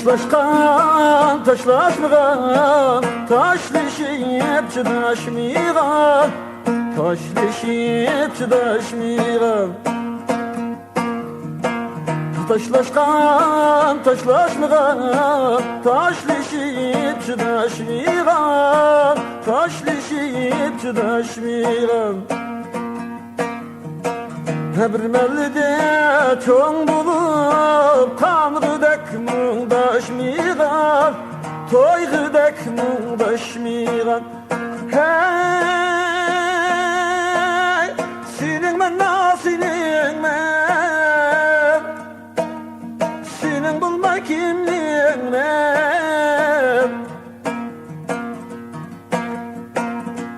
Taşlaşkan, taşlaşmıgan, taşlaşıp çıdaşmıgan, taşlaşıp çıdaşmıgan. Taşlaşkan, taşlaşmıgan, taşlaşıp çıdaşmıgan, taşlaşıp çıdaşmıgan. Bir mellide çoğun bulup kanğıdak muğdaşmıgan, toyğıdak muğdaşmıgan. Hey, senin men nasılın men, senin bulma kimliğin men.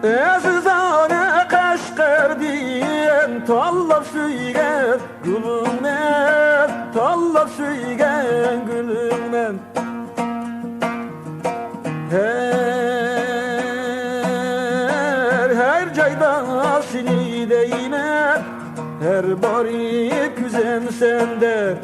Ezizane Kaşgar diyen tallap söygen gülümden, tallap söygen gülümden. Her cayda seni deyler, her bari güzel sende.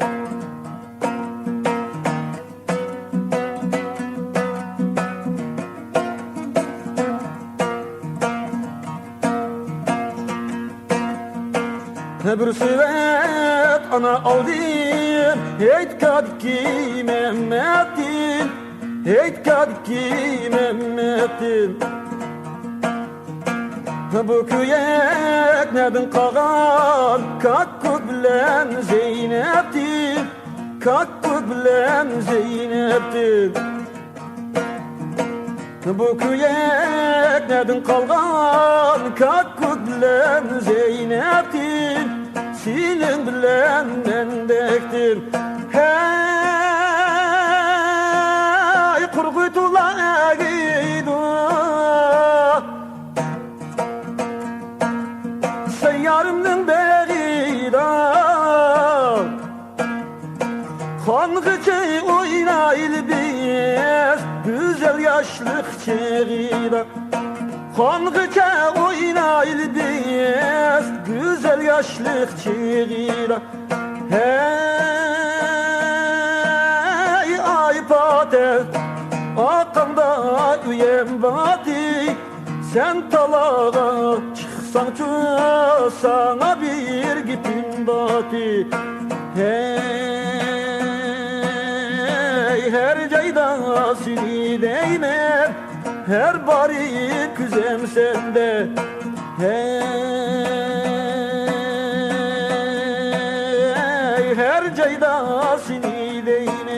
Bir süvet ana aldın, heyt kadki Mehmet'in, heyt kadki Mehmet'in. Bu köyek nedin kalan, Kakkuk bilen Zeynep'tin, Kakkuk bilen Zeynep'tin. Bu köyek nedin kalgan, Kakkuk bilen Zeynep'tin, senin bilen mendektir. Hey, kurgutula gidu, seyyarımın berida, Kongıcı oynayıl biz, güzel yaşlık çeğida. Kongıcı oynayıl biz, güzel yaşlık çeğida. Hey, ay pater, akanda üyem bati, sen talağa çıksan sana bir gipin bati. Hey, her cayda seni değmer, her bari güzem sende. Hey, her cayda seni değmer.